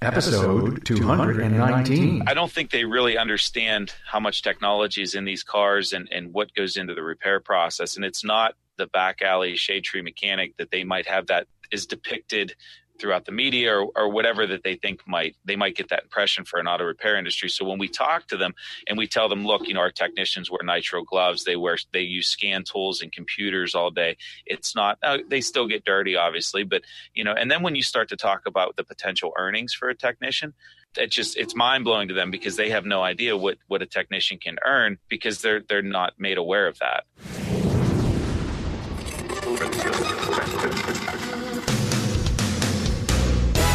Episode 219. I don't think they really understand how much technology is in these cars and what goes into the repair process. And it's not the back alley shade tree mechanic that they might have that is depicted throughout the media or whatever that they think they might get that impression for an auto repair industry. So when we talk to them and we tell them, look, our technicians wear nitro gloves, they use scan tools and computers all day. It's not, they still get dirty, obviously, but and then when you start to talk about the potential earnings for a technician, it's mind blowing to them because they have no idea what a technician can earn because they're not made aware of that.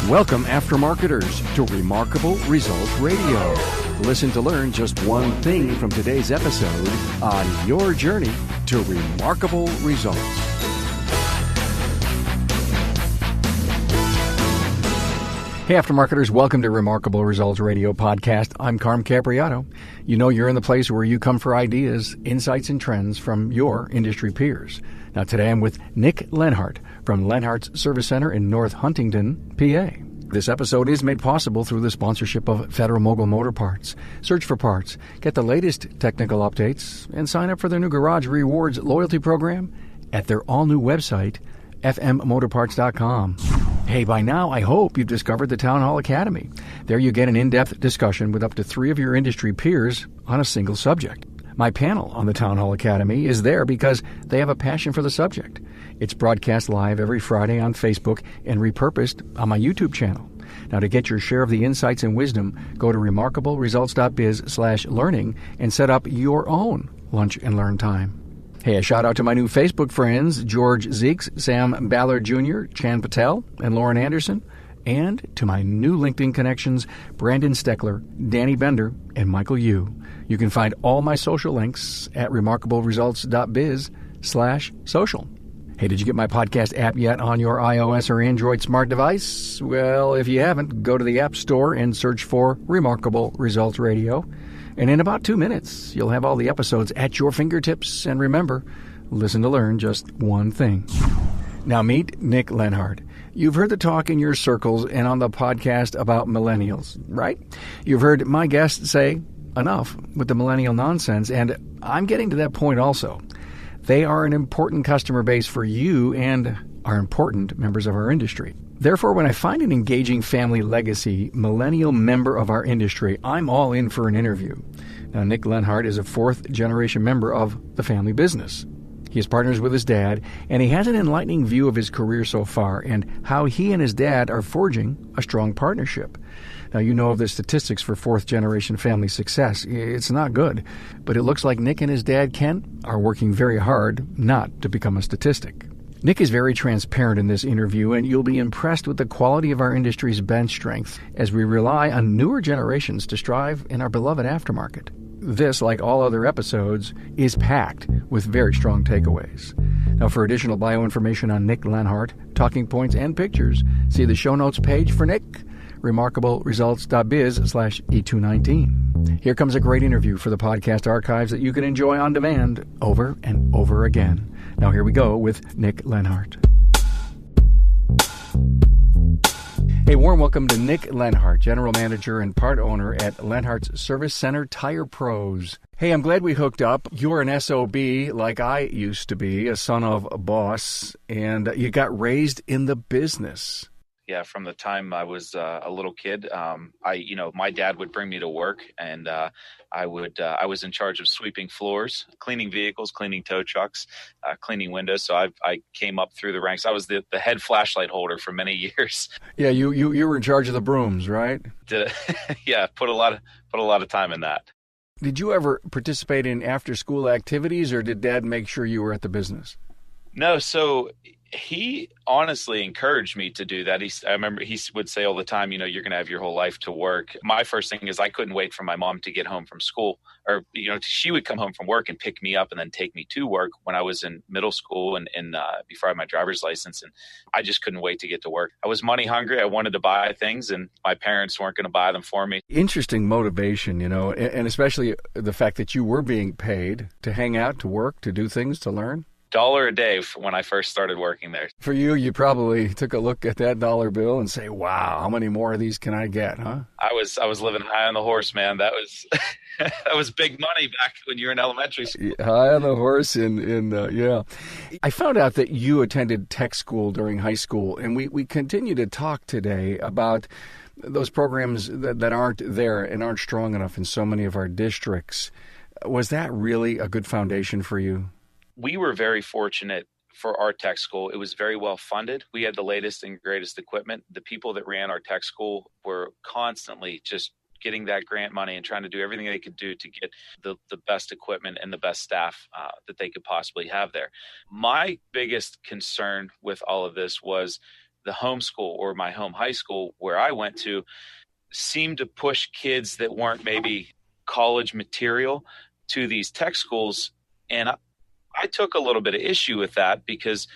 Welcome, aftermarketers, to Remarkable Results Radio. Listen to learn just one thing from today's episode on your journey to remarkable results. Hey, aftermarketers, welcome to Remarkable Results Radio podcast. I'm Carm Capriato. You're in the place where you come for ideas, insights, and trends from your industry peers. Now, today I'm with Nick Lenhart from Lenhart's Service Center in North Huntington, PA. This episode is made possible through the sponsorship of Federal Mogul Motor Parts. Search for parts, get the latest technical updates, and sign up for their new Garage Rewards loyalty program at their all-new website, fmmotorparts.com. Hey, by now, I hope you've discovered the Town Hall Academy. There you get an in-depth discussion with up to 3 of your industry peers on a single subject. My panel on the Town Hall Academy is there because they have a passion for the subject. It's broadcast live every Friday on Facebook and repurposed on my YouTube channel. Now, to get your share of the insights and wisdom, go to remarkableresults.biz/learning and set up your own lunch and learn time. Hey, a shout out to my new Facebook friends, George Zeeks, Sam Ballard Jr., Chan Patel, and Lauren Anderson, and to my new LinkedIn connections, Brandon Steckler, Danny Bender, and Michael Yu. You can find all my social links at remarkableresults.biz/social. Hey, did you get my podcast app yet on your iOS or Android smart device? Well, if you haven't, go to the App Store and search for Remarkable Results Radio. And in about 2 minutes, you'll have all the episodes at your fingertips. And remember, listen to learn just one thing. Now meet Nick Lenhart. You've heard the talk in your circles and on the podcast about millennials, right? You've heard my guests say, enough with the millennial nonsense, and I'm getting to that point also. They are an important customer base for you and are important members of our industry. Therefore, when I find an engaging family legacy millennial member of our industry, I'm all in for an interview. Now, Nick Lenhart is a 4th-generation member of the family business. He is partners with his dad, and he has an enlightening view of his career so far and how he and his dad are forging a strong partnership. Now, you know of the statistics for 4th-generation family success. It's not good, but it looks like Nick and his dad, Ken, are working very hard not to become a statistic. Nick is very transparent in this interview, and you'll be impressed with the quality of our industry's bench strength as we rely on newer generations to strive in our beloved aftermarket. This, like all other episodes, is packed with very strong takeaways. Now, for additional bio information on Nick Lenhart, talking points, and pictures, see the show notes page for Nick, remarkableresults.biz/E219. Here comes a great interview for the podcast archives that you can enjoy on demand over and over again. Now here we go with Nick Lenhart. Hey, warm welcome to Nick Lenhart, General Manager and part owner at Lenhart's Service Center Tire Pros. Hey, I'm glad we hooked up. You're an SOB like I used to be, a son of a boss, and you got raised in the business. Yeah, from the time I was a little kid, my dad would bring me to work, and I was in charge of sweeping floors, cleaning vehicles, cleaning tow trucks, cleaning windows. So I came up through the ranks. I was the head flashlight holder for many years. Yeah, you were in charge of the brooms, right? Yeah, put a lot of time in that. Did you ever participate in after-school activities, or did Dad make sure you were at the business? No, so he honestly encouraged me to do that. I remember he would say all the time, you're going to have your whole life to work. My first thing is I couldn't wait for my mom to get home from school, or, she would come home from work and pick me up and then take me to work when I was in middle school and before I had my driver's license. And I just couldn't wait to get to work. I was money hungry. I wanted to buy things, and my parents weren't going to buy them for me. Interesting motivation, and especially the fact that you were being paid to hang out, to work, to do things, to learn. $1 a day when I first started working there. For you, you probably took a look at that dollar bill and say, wow, how many more of these can I get, huh? I was living high on the horse, man. That was that was big money back when you were in elementary school. High on the horse, yeah. I found out that you attended tech school during high school, and we continue to talk today about those programs that aren't there and aren't strong enough in so many of our districts. Was that really a good foundation for you? We were very fortunate for our tech school. It was very well funded. We had the latest and greatest equipment. The people that ran our tech school were constantly just getting that grant money and trying to do everything they could do to get the best equipment and the best staff that they could possibly have there. My biggest concern with all of this was the homeschool, or my home high school where I went to, seemed to push kids that weren't maybe college material to these tech schools. And I took a little bit of issue with that because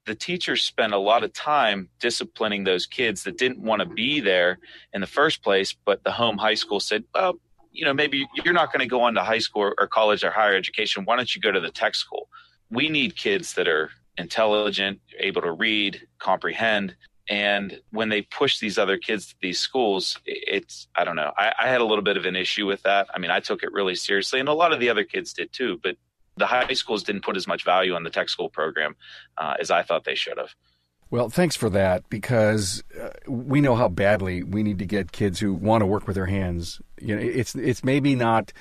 the teachers spent a lot of time disciplining those kids that didn't want to be there in the first place. But the home high school said, well, maybe you're not going to go on to high school or college or higher education. Why don't you go to the tech school? We need kids that are intelligent, able to read, comprehend. And when they push these other kids to these schools, I don't know. I had a little bit of an issue with that. I mean, I took it really seriously, and a lot of the other kids did too. But the high schools didn't put as much value on the tech school program as I thought they should have. Well, thanks for that, because we know how badly we need to get kids who want to work with their hands. It's maybe not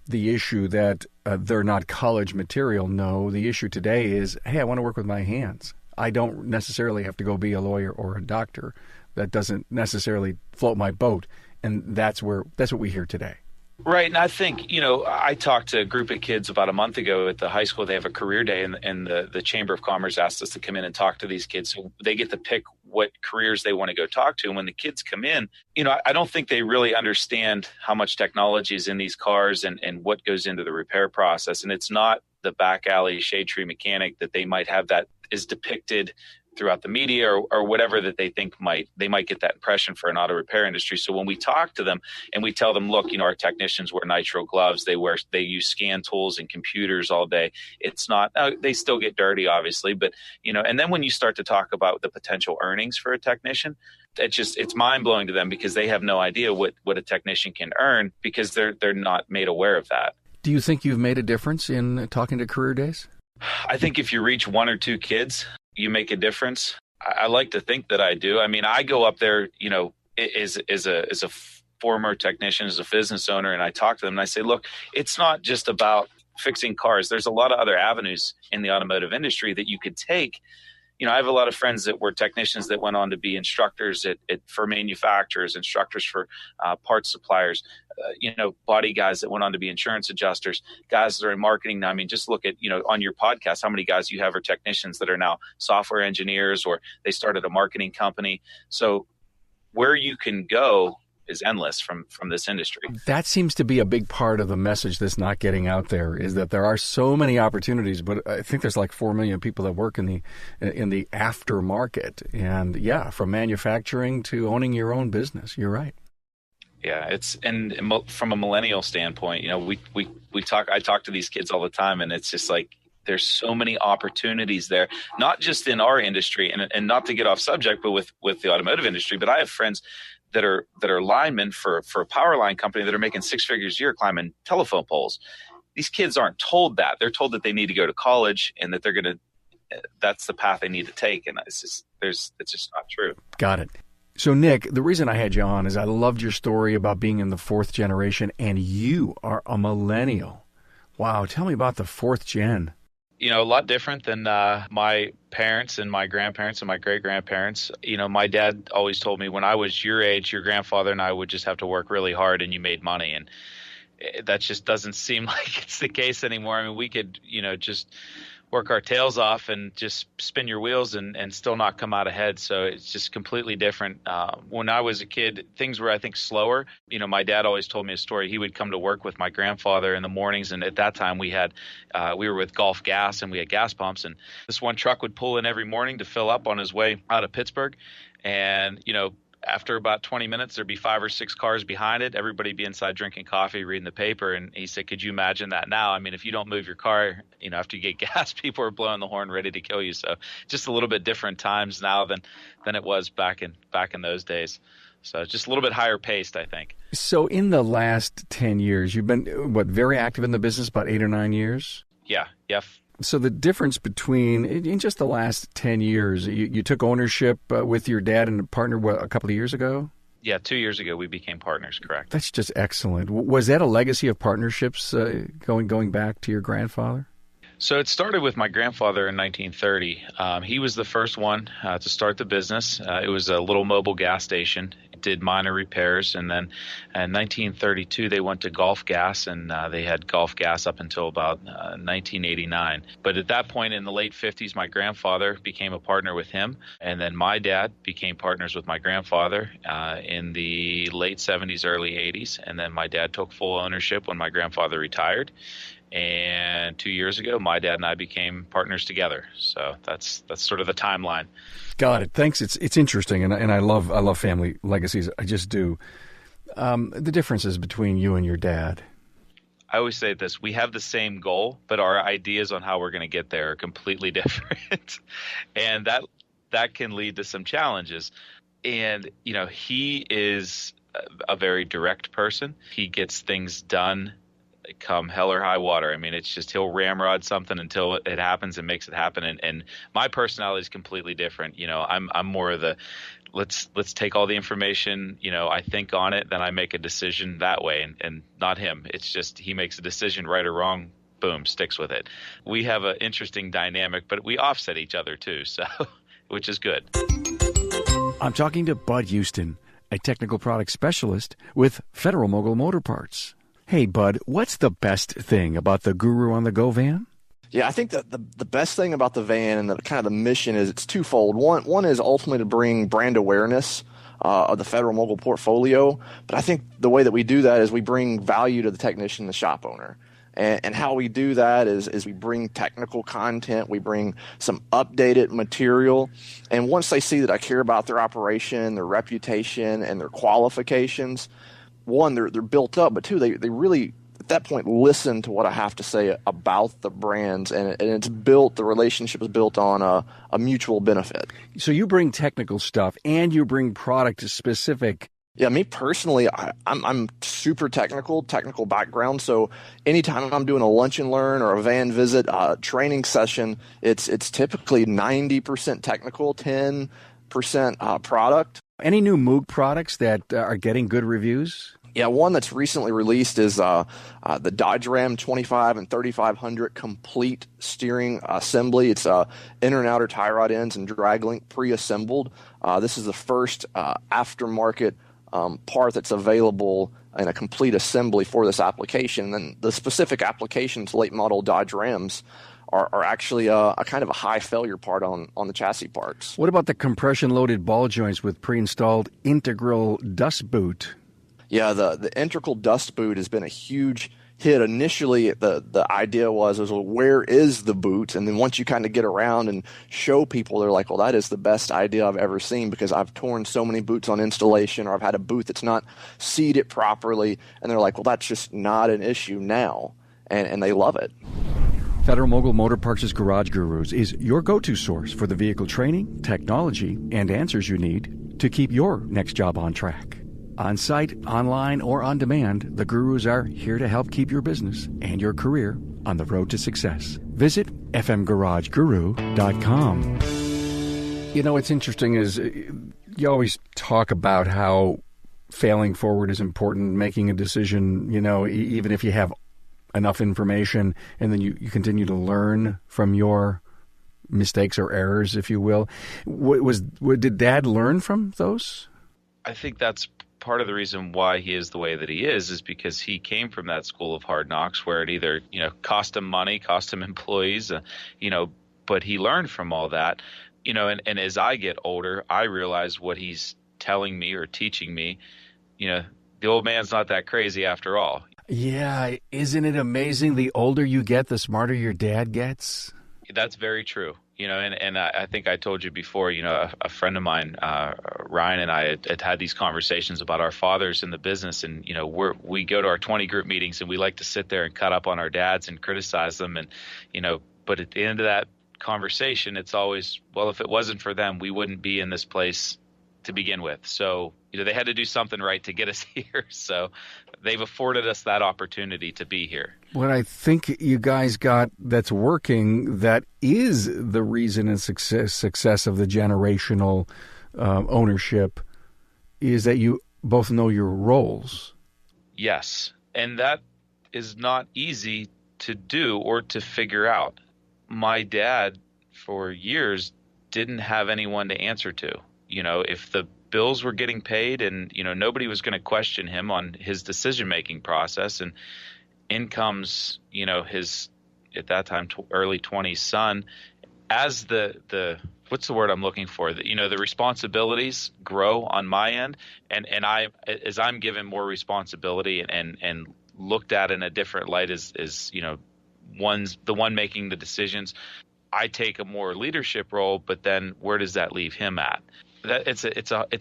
the issue that they're not college material. No, the issue today is, hey, I want to work with my hands. I don't necessarily have to go be a lawyer or a doctor. That doesn't necessarily float my boat, and that's what we hear today. Right. And I think, I talked to a group of kids about a month ago at the high school. They have a career day, and the Chamber of Commerce asked us to come in and talk to these kids. So they get to pick what careers they want to go talk to. And when the kids come in, I don't think they really understand how much technology is in these cars and what goes into the repair process. And it's not the back alley shade tree mechanic that they might have that is depicted throughout the media or whatever that they think they might get that impression for an auto repair industry. So when we talk to them and we tell them, look, our technicians wear nitrile gloves, they use scan tools and computers all day. It's not, they still get dirty, obviously, but and then when you start to talk about the potential earnings for a technician, it's mind blowing to them, because they have no idea what a technician can earn, because they're not made aware of that. Do you think you've made a difference in talking to career days? I think if you reach one or two kids, you make a difference. I like to think that I do. I mean, I go up there, as a former technician, as a business owner, and I talk to them and I say, look, it's not just about fixing cars. There's a lot of other avenues in the automotive industry that you could take. I have a lot of friends that were technicians that went on to be instructors for manufacturers, instructors for parts suppliers, body guys that went on to be insurance adjusters, guys that are in marketing now. I mean, just look at, on your podcast, how many guys you have are technicians that are now software engineers, or they started a marketing company. So where you can go is endless from this industry. That seems to be a big part of the message that's not getting out there, is that there are so many opportunities, but I think there's like 4 million people that work in the aftermarket, and from manufacturing to owning your own business. You're right. Yeah, and from a millennial standpoint, I talk to these kids all the time, and it's just like, there's so many opportunities there, not just in our industry, and not to get off subject, but with the automotive industry. But I have friends that are linemen for a power line company that are making 6 figures a year climbing telephone poles. These kids aren't told that. They're told that they need to go to college and that that's the path they need to take. And it's just not true. Got it. So Nick, the reason I had you on is I loved your story about being in the 4th generation, and you are a millennial. Wow. Tell me about the 4th gen. A lot different than my parents and my grandparents and my great-grandparents. My dad always told me, when I was your age, your grandfather and I would just have to work really hard and you made money. And that just doesn't seem like it's the case anymore. I mean, we could, just work our tails off and just spin your wheels and still not come out ahead. So it's just completely different. When I was a kid, things were, I think, slower. My dad always told me a story. He would come to work with my grandfather in the mornings. And at that time we were with Gulf Gas, and we had gas pumps. And this one truck would pull in every morning to fill up on his way out of Pittsburgh. And, after about 20 minutes, there'd be 5 or 6 cars behind it. Everybody be inside drinking coffee, reading the paper. And he said, could you imagine that now? I mean, if you don't move your car, after you get gas, people are blowing the horn ready to kill you. So just a little bit different times now than it was back in those days. So just a little bit higher paced, I think. So in the last 10 years, you've been, very active in the business, about 8 or 9 years? Yeah. So the difference between, in just the last 10 years, you took ownership with your dad and a partner, a couple of years ago? Yeah, 2 years ago we became partners, correct. That's just excellent. Was that a legacy of partnerships going back to your grandfather? So it started with my grandfather in 1930. He was the first one to start the business. It was a little mobile gas station. It did minor repairs, and then in 1932 they went to Gulf Gas, and they had Gulf Gas up until about 1989. But at that point in the late 50s, my grandfather became a partner with him, and then my dad became partners with my grandfather in the late 70s, early 80s, and then my dad took full ownership when my grandfather retired. And 2 years ago, my dad and I became partners together. So that's sort of the timeline. Got it. Thanks. It's interesting, and I love family legacies. I just do. The differences between you and your dad. I always say this: we have the same goal, but our ideas on how we're going to get there are completely different, and that can lead to some challenges. And he is a very direct person. He gets things done come hell or high water. I mean, it's just he'll ramrod something until it happens and makes it happen. And my personality is completely different. I'm more of the let's take all the information, I think on it, then I make a decision that way, and not him. It's just he makes a decision, right or wrong, boom, sticks with it. We have an interesting dynamic, but we offset each other too, so which is good. I'm talking to Bud Houston, a technical product specialist with Federal Mogul Motor Parts. Hey, Bud, what's the best thing about the Guru on the Go van? Yeah, I think that the best thing about the van and the kind of the mission is it's twofold. One is ultimately to bring brand awareness of the Federal Mogul portfolio, but I think the way that we do that is we bring value to the technician, the shop owner. And how we do that is we bring technical content, we bring some updated material, and once they see that I care about their operation, their reputation, and their qualifications, one, they're built up, but two, they really, at that point, listen to what I have to say about the brands, and it's built, the relationship is built on a mutual benefit. So you bring technical stuff, and you bring product specific. Yeah, me personally, I'm super technical background, so anytime I'm doing a lunch and learn or a van visit, training session, it's typically 90% technical, 10% product. Any new Moog products that are getting good reviews? Yeah, one that's recently released is the Dodge Ram 25 and 3500 complete steering assembly. It's inner and outer tie rod ends and drag link pre-assembled. This is the first aftermarket part that's available in a complete assembly for this application. And the specific applications, late model Dodge Rams, are actually a kind of a high failure part on the chassis parts. What about the compression-loaded ball joints with pre-installed integral dust boot? Yeah, the integral dust boot has been a huge hit. Initially, the idea was well, where is the boot? And then once you kind of get around and show people, they're like, well, that is the best idea I've ever seen, because I've torn so many boots on installation, or I've had a boot that's not seated properly. And they're like, well, that's just not an issue now. And they love it. Federal Mogul Motor Parts' Garage Gurus is your go-to source for the vehicle training, technology, and answers you need to keep your next job on track. On-site, online, or on demand, the Gurus are here to help keep your business and your career on the road to success. Visit fmgarageguru.com. What's interesting is you always talk about how failing forward is important, making a decision, even if you have enough information, and then you continue to learn from your mistakes or errors, if you will. Did Dad learn from those? I think that's part of the reason why he is the way that he is because he came from that school of hard knocks where it either, cost him money, cost him employees, but he learned from all that, and as I get older, I realize what he's telling me or teaching me, the old man's not that crazy after all. Yeah, isn't it amazing? The older you get, the smarter your dad gets. That's very true. And I think I told you before, a friend of mine, Ryan, and I had these conversations about our fathers in the business. And, we go to our 20 group meetings and we like to sit there and cut up on our dads and criticize them. And, but at the end of that conversation, it's always, well, if it wasn't for them, we wouldn't be in this place to begin with. So, they had to do something right to get us here. So they've afforded us that opportunity to be here. What I think you guys got that's working, that is the reason and success of the generational ownership, is that you both know your roles. Yes. And that is not easy to do or to figure out. My dad, for years, didn't have anyone to answer to. If the bills were getting paid and, nobody was going to question him on his decision-making process, and in comes, his, at that time, early 20s son, as the what's the word I'm looking for? The responsibilities grow on my end, and as I'm given more responsibility and looked at in a different light as the one making the decisions, I take a more leadership role, but then where does that leave him at? It's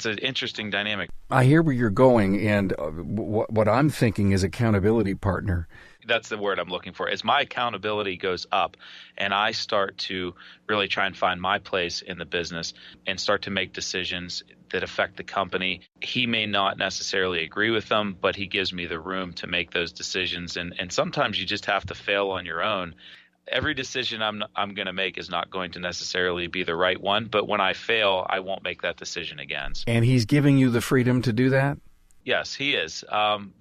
an interesting dynamic. I hear where you're going, and what I'm thinking is accountability partner. That's the word I'm looking for. As my accountability goes up and I start to really try and find my place in the business and start to make decisions that affect the company, he may not necessarily agree with them, but he gives me the room to make those decisions. And sometimes you just have to fail on your own. Every decision I'm going to make is not going to necessarily be the right one, but when I fail, I won't make that decision again. And he's giving you the freedom to do that? Yes, he is.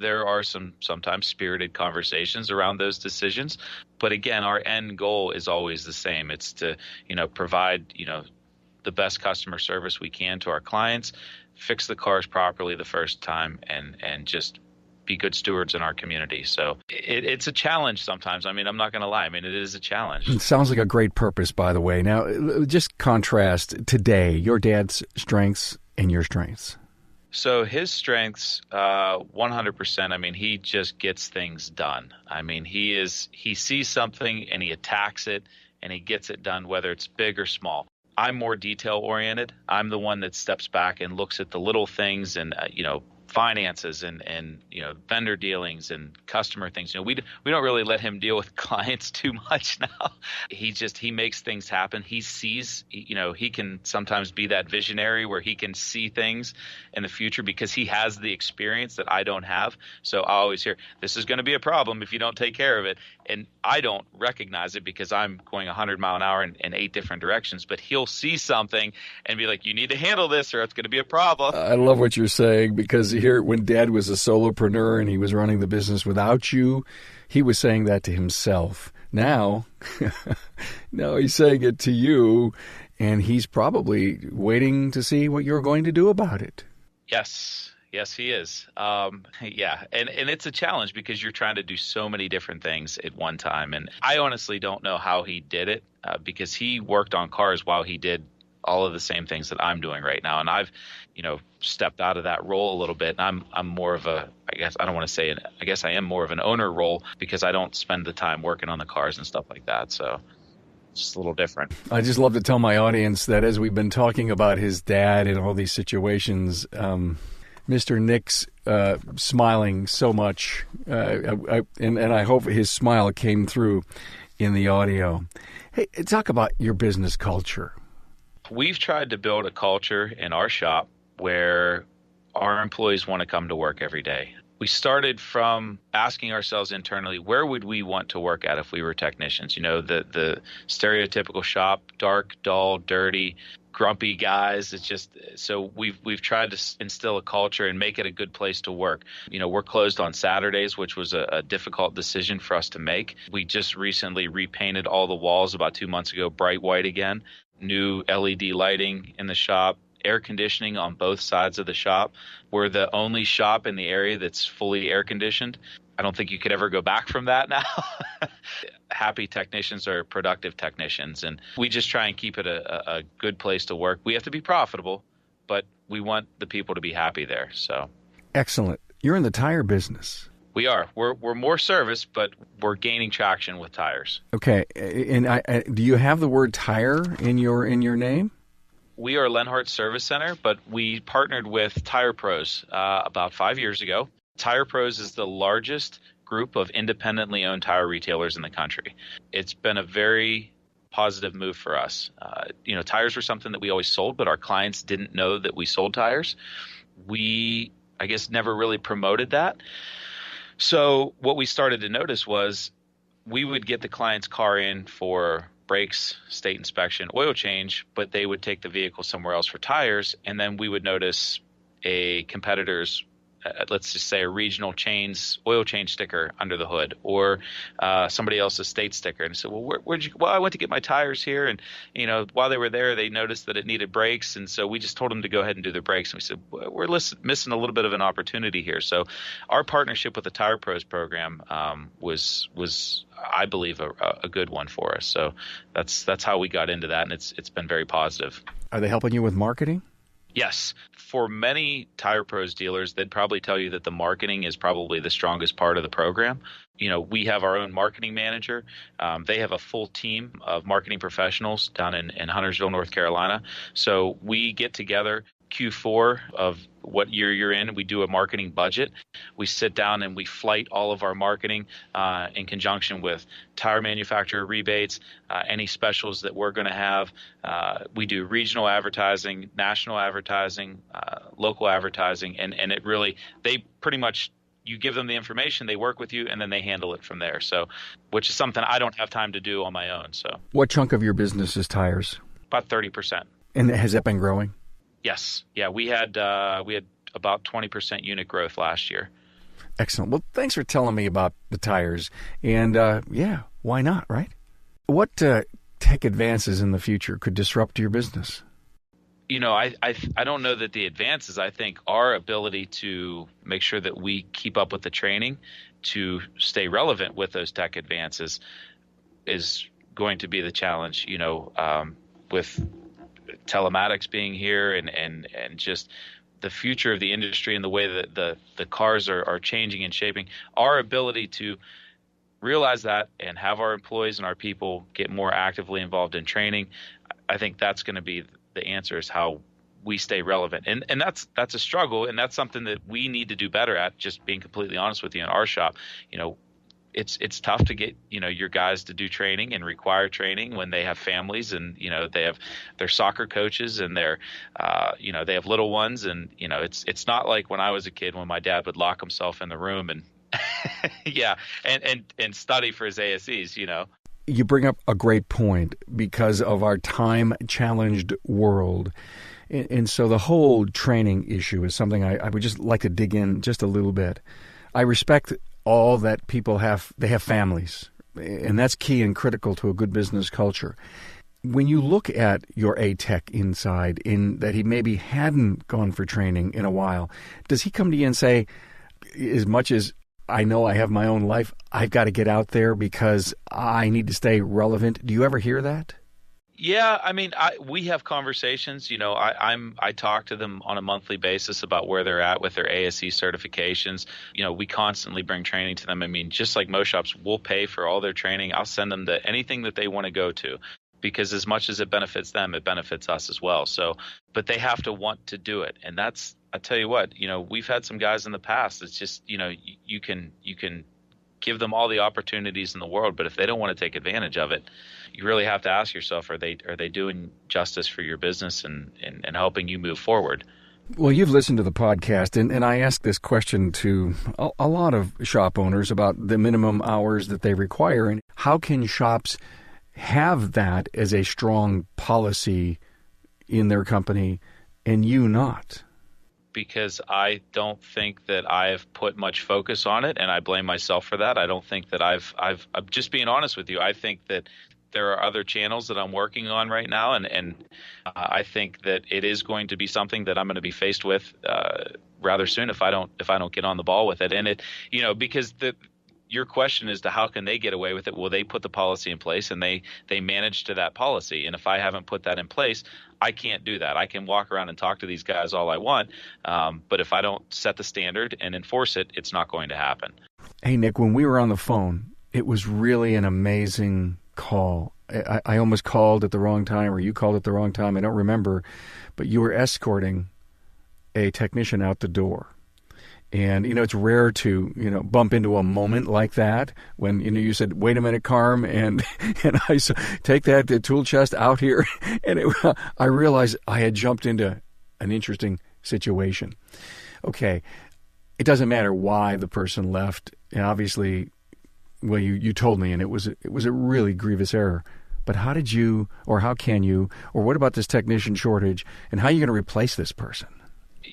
There are sometimes spirited conversations around those decisions, but again, our end goal is always the same. It's to, provide, the best customer service we can to our clients, fix the cars properly the first time, and just be good stewards in our community. So it's a challenge sometimes. I mean, I'm not going to lie. I mean, it is a challenge. It sounds like a great purpose, by the way. Now, just contrast today, your dad's strengths and your strengths. So his strengths, 100%. I mean, he just gets things done. I mean, he sees something and he attacks it and he gets it done, whether it's big or small. I'm more detail oriented. I'm the one that steps back and looks at the little things and, finances and vendor dealings and customer things. We don't really let him deal with clients too much now. He makes things happen. He sees, he can sometimes be that visionary where he can see things in the future because he has the experience that I don't have. So I always hear, this is going to be a problem if you don't take care of it. And I don't recognize it because I'm going 100 mile an hour in 8 different directions, but he'll see something and be like, you need to handle this or it's going to be a problem. I love what you're saying, because here, when Dad was a solopreneur and he was running the business without you, he was saying that to himself. Now, he's saying it to you, and he's probably waiting to see what you're going to do about it. Yes, he is. Yeah, and it's a challenge because you're trying to do so many different things at one time. And I honestly don't know how he did it because he worked on cars while he did all of the same things that I'm doing right now. And I've, stepped out of that role a little bit. And I'm more of I guess I am more of an owner role because I don't spend the time working on the cars and stuff like that. So it's just a little different. I just love to tell my audience that as we've been talking about his dad and all these situations, Mr. Nick's smiling so much, and I hope his smile came through in the audio. Hey, talk about your business culture. We've tried to build a culture in our shop where our employees want to come to work every day. We started from asking ourselves internally, where would we want to work at if we were technicians? The stereotypical shop, dark, dull, dirty, grumpy guys. It's just, so we've tried to instill a culture and make it a good place to work. We're closed on Saturdays, which was a difficult decision for us to make. We just recently repainted all the walls about 2 months ago, bright white again, new LED lighting in the shop, air conditioning on both sides of the shop. We're the only shop in the area that's fully air conditioned. I don't think you could ever go back from that now. Happy technicians are productive technicians, and we just try and keep it a good place to work. We have to be profitable, but we want the people to be happy there. So, excellent. You're in the tire business. We are. We're more service, but we're gaining traction with tires. Okay, and do you have the word tire in your name? We are Lenhart Service Center, but we partnered with Tire Pros about 5 years ago. Tire Pros is the largest group of independently owned tire retailers in the country. It's been a very positive move for us. Tires were something that we always sold, but our clients didn't know that we sold tires. We, I guess, never really promoted that. So what we started to notice was we would get the client's car in for brakes, state inspection, oil change, but they would take the vehicle somewhere else for tires. And then we would notice a competitor's, let's just say a regional chain's oil change sticker under the hood, or somebody else's state sticker. And so, well, where'd you? Well, I went to get my tires here, and while they were there, they noticed that it needed brakes, and so we just told them to go ahead and do their brakes. And we said, we're missing a little bit of an opportunity here. So, our partnership with the Tire Pros program was I believe a good one for us. So that's how we got into that, and it's been very positive. Are they helping you with marketing? Yes. For many Tire Pros dealers, they'd probably tell you that the marketing is probably the strongest part of the program. We have our own marketing manager. They have a full team of marketing professionals down in Huntersville, North Carolina. So we get together Q4 of what year you're in. We do a marketing budget. We sit down and we flight all of our marketing in conjunction with tire manufacturer rebates, any specials that we're going to have. We do regional advertising, national advertising, local advertising, and it really, they pretty much, you give them the information, they work with you, and then they handle it from there. So, which is something I don't have time to do on my own. So, what chunk of your business is tires? About 30%. And has that been growing? Yes. Yeah, we had about 20% unit growth last year. Excellent. Well, thanks for telling me about the tires. And yeah, why not, right? What tech advances in the future could disrupt your business? I don't know that the advances. I think our ability to make sure that we keep up with the training to stay relevant with those tech advances is going to be the challenge. With telematics being here and just the future of the industry and the way that the cars are changing and shaping, our ability to realize that and have our employees and our people get more actively involved in training, I think that's going to be the answer, is how we stay relevant. And that's a struggle, and that's something that we need to do better at, just being completely honest with you. In our shop, it's tough to get your guys to do training and require training when they have families, and they have their soccer coaches, and they're they have little ones, and it's not like when I was a kid when my dad would lock himself in the room and and study for his ASEs. You bring up a great point because of our time-challenged world. And so the whole training issue is something I would just like to dig in just a little bit. I respect all that people have. They have families, and that's key and critical to a good business culture. When you look at your A-Tech inside, in that he maybe hadn't gone for training in a while, does he come to you and say, as much as I know I have my own life, I've got to get out there because I need to stay relevant? Do you ever hear that? Yeah, I mean, we have conversations. I talk to them on a monthly basis about where they're at with their ASE certifications. We constantly bring training to them. I mean, just like most shops, we'll pay for all their training. I'll send them to anything that they want to go to, because as much as it benefits them, it benefits us as well. So, but they have to want to do it, and that's, I tell you what, we've had some guys in the past. It's just, you can give them all the opportunities in the world, but if they don't want to take advantage of it, you really have to ask yourself, are they doing justice for your business and helping you move forward? Well, you've listened to the podcast, and I ask this question to a lot of shop owners about the minimum hours that they require, and how can shops have that as a strong policy in their company and you not? Because I don't think that I've put much focus on it, and I blame myself for that. I don't think that I'm just being honest with you. I think that there are other channels that I'm working on right now, and I think that it is going to be something that I'm going to be faced with rather soon if I don't get on the ball with it. And it, because your question is to how can they get away with it? Well, they put the policy in place, and they manage to that policy. And if I haven't put that in place, I can't do that. I can walk around and talk to these guys all I want, but if I don't set the standard and enforce it, it's not going to happen. Hey, Nick, when we were on the phone, it was really an amazing call. I almost called at the wrong time, or you called at the wrong time. I don't remember, but you were escorting a technician out the door. And, it's rare to, bump into a moment like that when, you said, wait a minute, Carm, and I said, take that tool chest out here. And I realized I had jumped into an interesting situation. Okay, it doesn't matter why the person left. And obviously, well, you told me, and it was a really grievous error. But how did you, or how can you, or what about this technician shortage, and how are you going to replace this person?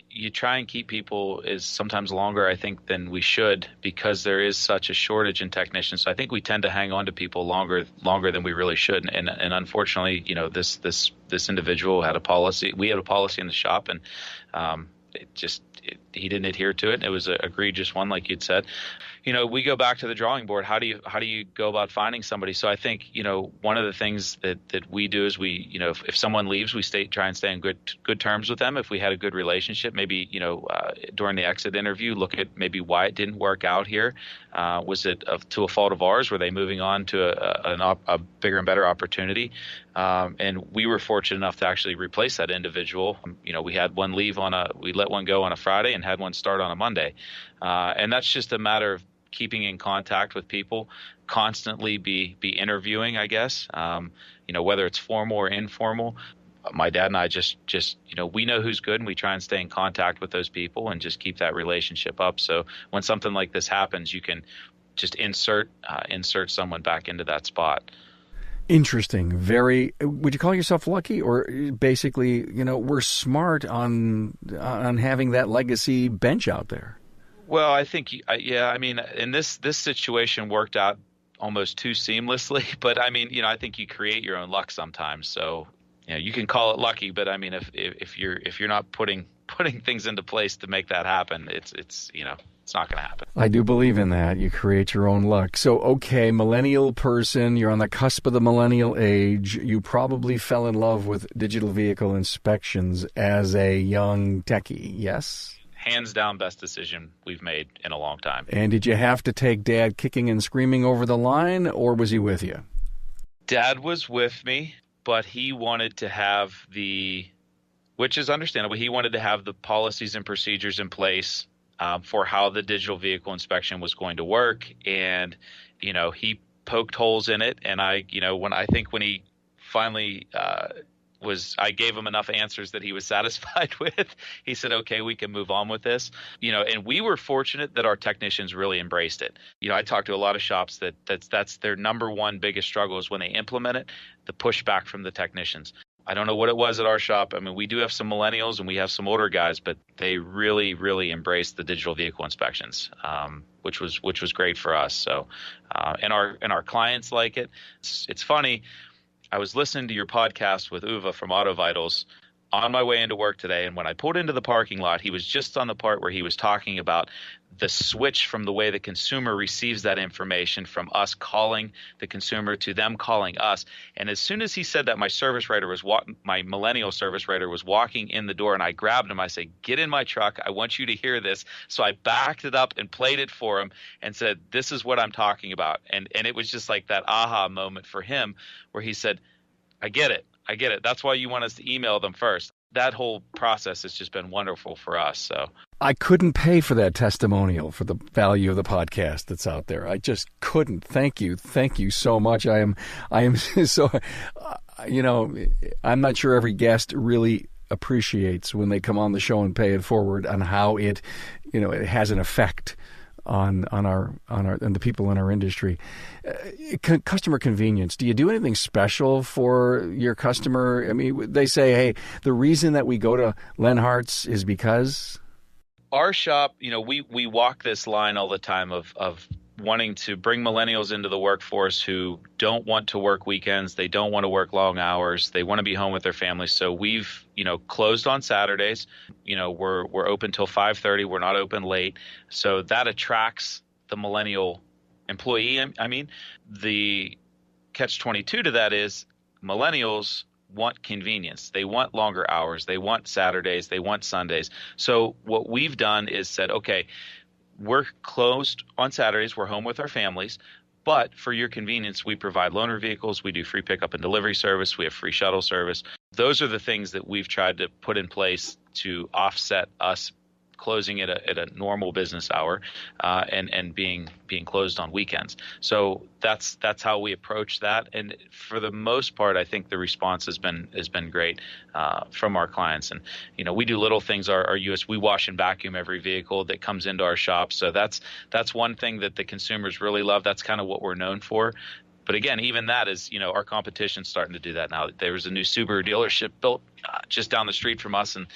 You try and keep people is sometimes longer, I think, than we should, because there is such a shortage in technicians. So I think we tend to hang on to people longer than we really should. And unfortunately, this individual had a policy. We had a policy in the shop, and he didn't adhere to it. It was an egregious one, like you'd said. We go back to the drawing board. How do you go about finding somebody? So I think, one of the things that we do is we, if someone leaves, we try and stay in good terms with them. If we had a good relationship, maybe, during the exit interview, look at maybe why it didn't work out here. Was it to a fault of ours? Were they moving on to a bigger and better opportunity? And we were fortunate enough to actually replace that individual. We had one we let one go on a Friday and had one start on a Monday. And that's just a matter of keeping in contact with people, constantly be interviewing, I guess, whether it's formal or informal. My dad and I just we know who's good, and we try and stay in contact with those people and just keep that relationship up. So when something like this happens, you can just insert someone back into that spot. Interesting. Would you call yourself lucky, or basically, we're smart on having that legacy bench out there? Well, I think, in this situation worked out almost too seamlessly, but I think you create your own luck sometimes. So, you can call it lucky, but if you're not putting things into place to make that happen, it's not going to happen. I do believe in that. You create your own luck. So, okay, millennial person, you're on the cusp of the millennial age. You probably fell in love with digital vehicle inspections as a young techie, yes? Hands down, best decision we've made in a long time. And did you have to take Dad kicking and screaming over the line, or was he with you? Dad was with me, but he wanted to have which is understandable, he wanted to have the policies and procedures in place for how the digital vehicle inspection was going to work. And, he poked holes in it. And when he finally I gave him enough answers that he was satisfied with, he said, okay, we can move on with this. And we were fortunate that our technicians really embraced it. I talked to a lot of shops that's their number one biggest struggle is when they implement it, the pushback from the technicians. I don't know what it was at our shop. We do have some millennials and we have some older guys, but they really, really embraced the digital vehicle inspections, which was great for us. So, and our clients like it. It's funny. I was listening to your podcast with Uwe from Auto Vitals on my way into work today, and when I pulled into the parking lot, he was just on the part where he was talking about the switch from the way the consumer receives that information from us calling the consumer to them calling us. And as soon as he said that, my millennial service writer was walking in the door, and I grabbed him. I said, "Get in my truck. I want you to hear this." So I backed it up and played it for him and said, "This is what I'm talking about." And it was just like that aha moment for him where he said, I get it. That's why you want us to email them first. That whole process has just been wonderful for us. So I couldn't pay for that testimonial for the value of the podcast that's out there. I just couldn't. Thank you so much. I am so, I'm not sure every guest really appreciates when they come on the show and pay it forward on how it has an effect on the people in our industry. Customer convenience. Do you do anything special for your customer? They say, hey, the reason that we go to Lenhart's is because our shop, we walk this line all the time of wanting to bring millennials into the workforce who don't want to work weekends. They don't want to work long hours. They want to be home with their families. So we've, closed on Saturdays. We're open till 5:30. We're not open late. So that attracts the millennial employee. The catch-22 to that is millennials want convenience. They want longer hours. They want Saturdays. They want Sundays. So what we've done is said, okay, we're closed on Saturdays. We're home with our families. But for your convenience, we provide loaner vehicles. We do free pickup and delivery service. We have free shuttle service. Those are the things that we've tried to put in place to offset us closing at a normal business hour and being closed on weekends. So that's how we approach that. And for the most part, I think the response has been great from our clients. And we do little things. Our we wash and vacuum every vehicle that comes into our shop. So that's one thing that the consumers really love. That's kind of what we're known for. But again, even that is, our competition's starting to do that now. There was a new Subaru dealership built just down the street from us, and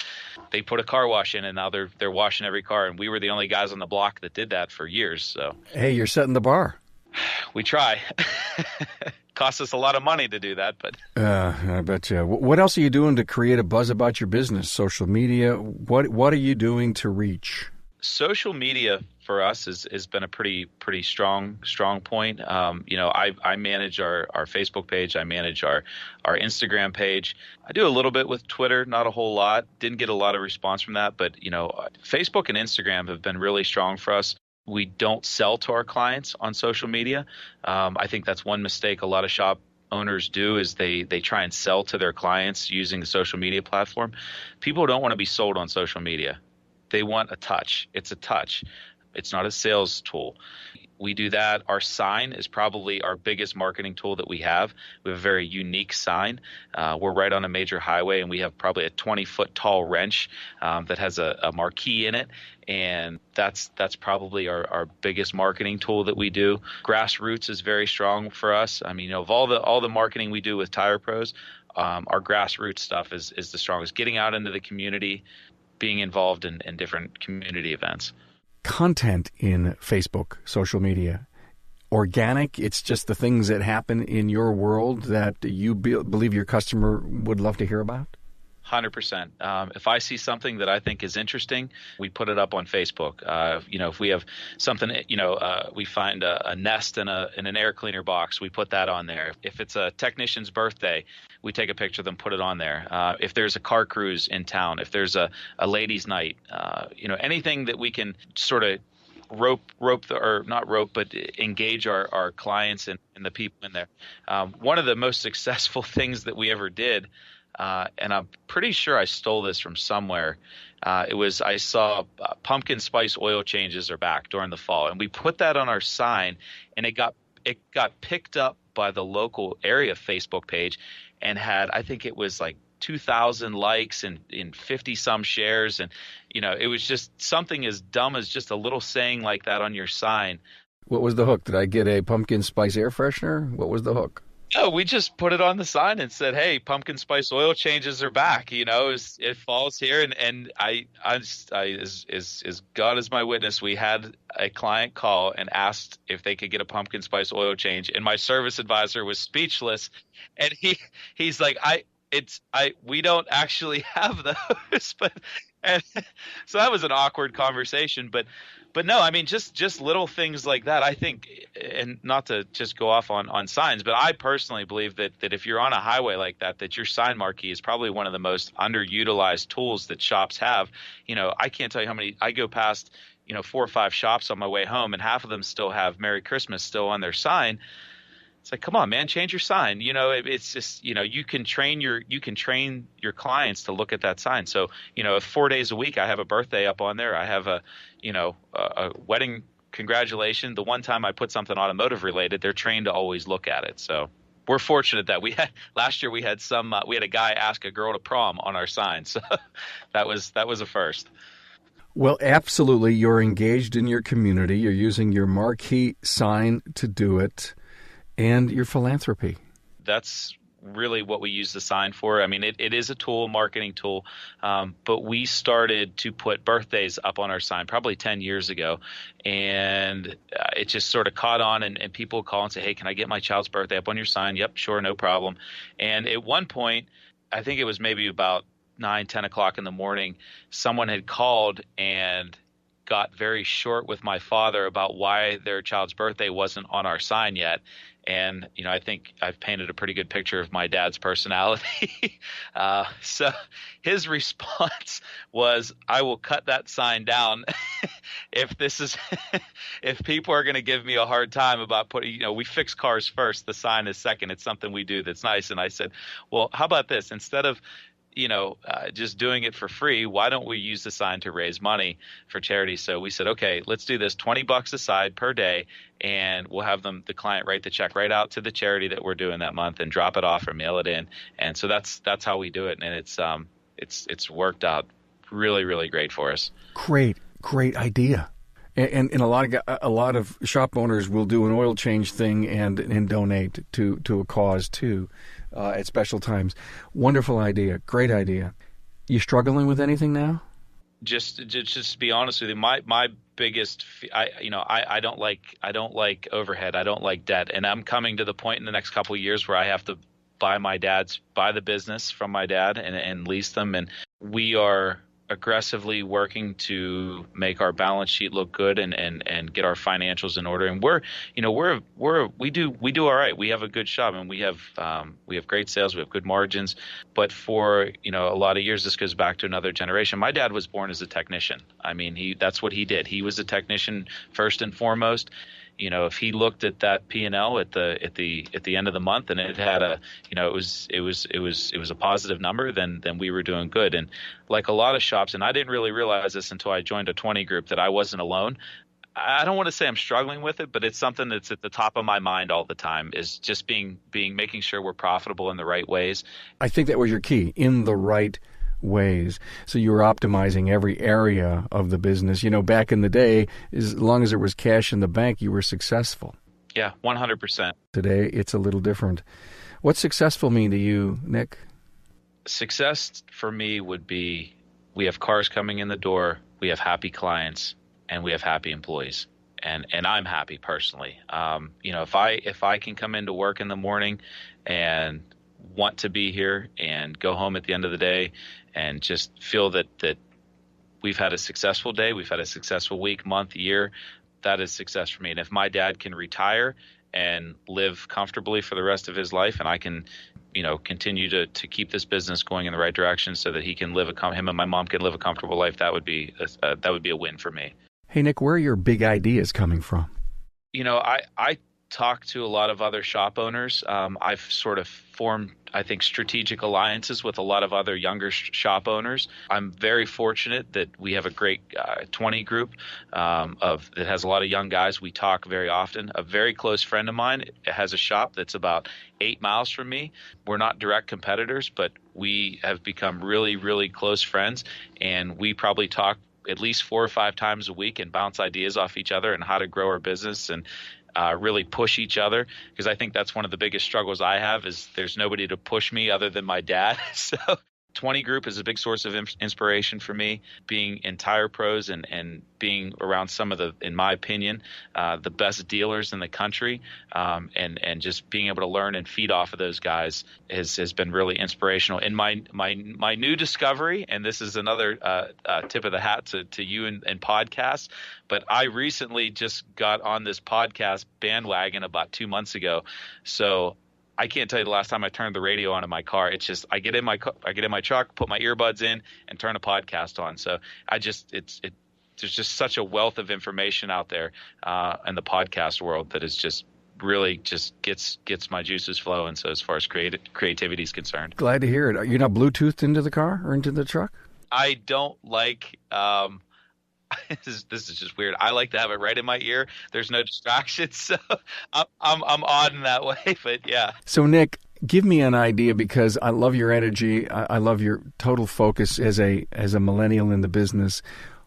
they put a car wash in, and now they're washing every car. And we were the only guys on the block that did that for years. So hey, you're setting the bar. We try. Costs us a lot of money to do that, but I bet you. What else are you doing to create a buzz about your business? Social media. What are you doing to reach? Social media for us has been a pretty strong point. I manage our Facebook page. I manage our Instagram page. I do a little bit with Twitter, not a whole lot. Didn't get a lot of response from that, but Facebook and Instagram have been really strong for us. We don't sell to our clients on social media. I think that's one mistake a lot of shop owners do is they try and sell to their clients using the social media platform. People don't want to be sold on social media. They want a touch. It's a touch. It's not a sales tool. We do that. Our sign is probably our biggest marketing tool that we have. We have a very unique sign. We're right on a major highway, and we have probably a 20-foot tall wrench that has a marquee in it. And that's probably our biggest marketing tool that we do. Grassroots is very strong for us. I mean, of all the marketing we do with Tire Pros, our grassroots stuff is the strongest. Getting out into the community, being involved in different community events. Content in Facebook, social media, organic, it's just the things that happen in your world that you believe your customer would love to hear about? 100%. If I see something that I think is interesting, we put it up on Facebook. If we have something, we find a nest in an air cleaner box, we put that on there. If it's a technician's birthday, we take a picture of them, put it on there. If there's a car cruise in town, if there's a ladies' night, anything that we can sort of engage our clients and the people in there. One of the most successful things that we ever did, and I'm pretty sure I stole this from somewhere. I saw pumpkin spice oil changes are back during the fall, and we put that on our sign, and it got picked up by the local area Facebook page, and had, I think it was like 2,000 likes and 50 some shares, and it was just something as dumb as just a little saying like that on your sign. What was the hook? Did I get a pumpkin spice air freshener? What was the hook? No, we just put it on the sign and said, "Hey, pumpkin spice oil changes are back." It falls here, and I as God is my witness, we had a client call and asked if they could get a pumpkin spice oil change, and my service advisor was speechless, and he's like, we don't actually have those, and so that was an awkward conversation, but no, I mean, just little things like that, I think, and not to just go off on signs, but I personally believe that if you're on a highway like that your sign marquee is probably one of the most underutilized tools that shops have. I can't tell you how many I go past, 4 or 5 shops on my way home, and half of them still have Merry Christmas still on their sign. It's like, come on, man, change your sign. It's just, you can train your clients to look at that sign. So, if 4 days a week I have a birthday up on there, I have a wedding congratulation. The one time I put something automotive related, they're trained to always look at it. So we're fortunate that last year we had a guy ask a girl to prom on our sign. So that was a first. Well, absolutely. You're engaged in your community. You're using your marquee sign to do it. And your philanthropy. That's really what we use the sign for. I mean, it is a tool, marketing tool, but we started to put birthdays up on our sign probably 10 years ago, and it just sort of caught on, and people call and say, "Hey, can I get my child's birthday up on your sign?" "Yep, sure, no problem." And at one point, I think it was maybe about 9-10 o'clock in the morning, someone had called and got very short with my father about why their child's birthday wasn't on our sign yet. And, I think I've painted a pretty good picture of my dad's personality. So his response was, "I will cut that sign down if this is if people are going to give me a hard time about putting, we fix cars first, the sign is second. It's something we do that's nice. And I said, well, how about this? Instead of just doing it for free, why don't we use the sign to raise money for charity? So we said, okay, let's do this $20 aside per day, and we'll have the client write the check right out to the charity that we're doing that month and drop it off or mail it in. And so that's how we do it. And it's worked out really, really great for us. Great idea. And a lot of shop owners will do an oil change thing and donate to a cause too at special times. Wonderful idea, great idea. You struggling with anything now? Just to be honest with you, my biggest, I don't like overhead. I don't like debt, and I'm coming to the point in the next couple of years where I have to buy the business from my dad and lease them, and we are aggressively working to make our balance sheet look good and get our financials in order. And we do all right. We have a good shop, and we have great sales. We have good margins. But for a lot of years, this goes back to another generation. My dad was born as a technician. I mean, that's what he did. He was a technician first and foremost. If he looked at that P&L at the end of the month and it had it was a positive number, then we were doing good. And like a lot of shops, and I didn't really realize this until I joined a 20 group, that I wasn't alone. I don't want to say I'm struggling with it, but it's something that's at the top of my mind all the time, is just making sure we're profitable in the right ways. I think that was your key, in the right ways. So you were optimizing every area of the business. Back in the day, as long as there was cash in the bank, you were successful. Yeah, 100%. Today, it's a little different. What's successful mean to you, Nick? Success for me would be, we have cars coming in the door, we have happy clients, and we have happy employees. And I'm happy personally. If I can come into work in the morning and want to be here and go home at the end of the day and just feel that we've had a successful day, we've had a successful week, month, year, that is success for me. And if my dad can retire and live comfortably for the rest of his life, and I can, continue to keep this business going in the right direction so that he can him and my mom can live a comfortable life, that would be a win for me. Hey, Nick, where are your big ideas coming from? I talk to a lot of other shop owners. I've sort of formed, I think, strategic alliances with a lot of other younger shop owners. I'm very fortunate that we have a great 20 group that has a lot of young guys. We talk very often. A very close friend of mine has a shop that's about 8 miles from me. We're not direct competitors, but we have become really, really close friends, and we probably talk at least 4 or 5 times a week and bounce ideas off each other and how to grow our business and really push each other, because I think that's one of the biggest struggles I have, is there's nobody to push me other than my dad. So 20 Group is a big source of inspiration for me, being in tire pros and being around some of the, in my opinion, the best dealers in the country, and just being able to learn and feed off of those guys has been really inspirational. And my new discovery, and this is another tip of the hat to you and podcasts, but I recently just got on this podcast bandwagon about 2 months ago. So I can't tell you the last time I turned the radio on in my car. It's just I get in my truck, put my earbuds in, and turn a podcast on. So there's just such a wealth of information out there in the podcast world that is just really just gets my juices flowing. So as far as creativity is concerned, glad to hear it. You're not Bluetoothed into the car or into the truck? I don't like. This is just weird. I like to have it right in my ear. There's no distractions, so I'm odd in that way. But yeah. So Nick, give me an idea, because I love your energy. I love your total focus as a millennial in the business.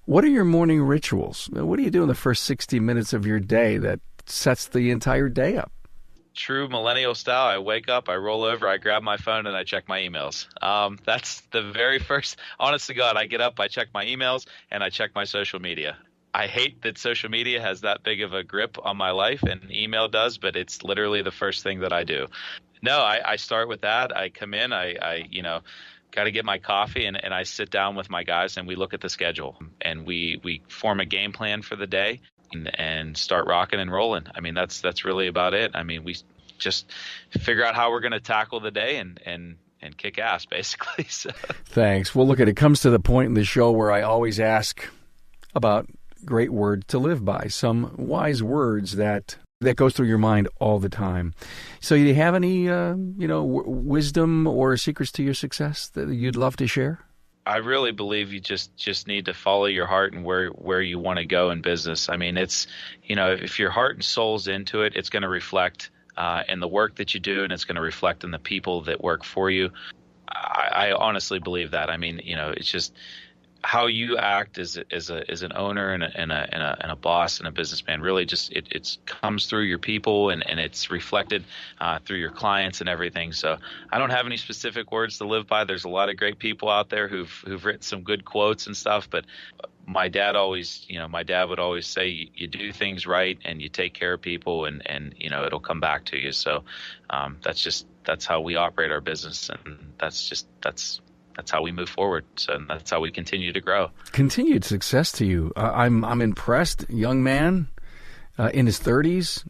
What are your morning rituals? What do you do in the first 60 minutes of your day that sets the entire day up? True millennial style. I wake up, I roll over, I grab my phone, and I check my emails. That's the very first. Honest to God, I get up, I check my emails, and I check my social media. I hate that social media has that big of a grip on my life, and email does, but it's literally the first thing that I do. No, I start with that. I come in, I got to get my coffee, and I sit down with my guys, and we look at the schedule, and we form a game plan for the day. And start rocking and rolling. I mean, that's really about it. I mean, we just figure out how we're going to tackle the day and kick ass, basically. So. Thanks. Well, look, it comes to the point in the show where I always ask about great words to live by, some wise words that goes through your mind all the time. So do you have any, wisdom or secrets to your success that you'd love to share? I really believe you just need to follow your heart and where you want to go in business. I mean, it's, if your heart and soul's into it, it's going to reflect in the work that you do, and it's going to reflect in the people that work for you. I honestly believe that. I mean, it's just how you act as an owner and a boss and a businessman. Really, just it comes through your people and it's reflected through your clients and everything. So I don't have any specific words to live by. There's a lot of great people out there who've written some good quotes and stuff. But my dad would always say you do things right and you take care of people and it'll come back to you. So that's how we operate our business, and that's how we move forward. So that's how we continue to grow. Continued success to you. I'm impressed. Young man in his 30s,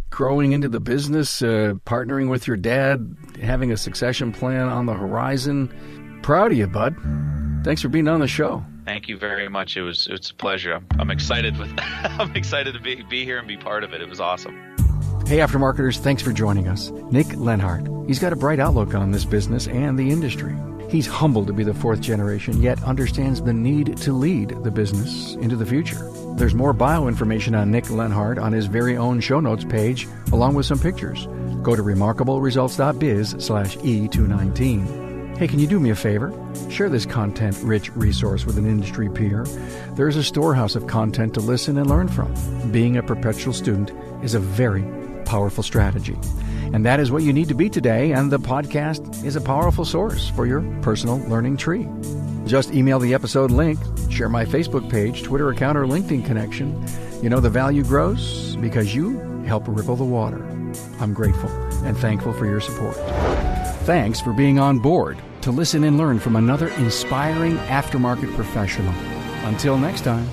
growing into the business, partnering with your dad, having a succession plan on the horizon. Proud of you, bud. Thanks for being on the show. Thank you very much. It's a pleasure. I'm excited I'm excited to be here and be part of it. It was awesome. Hey, Aftermarketers, thanks for joining us. Nick Lenhart. He's got a bright outlook on this business and the industry. He's humbled to be the fourth generation, yet understands the need to lead the business into the future. There's more bio information on Nick Lenhart on his very own show notes page, along with some pictures. Go to remarkableresults.biz/E219. Hey, can you do me a favor? Share this content-rich resource with an industry peer. There's a storehouse of content to listen and learn from. Being a perpetual student is a very powerful strategy. And that is what you need to be today, and the podcast is a powerful source for your personal learning tree. Just email the episode link, share my Facebook page, Twitter account, or LinkedIn connection. The value grows because you help ripple the water. I'm grateful and thankful for your support. Thanks for being on board to listen and learn from another inspiring aftermarket professional. Until next time.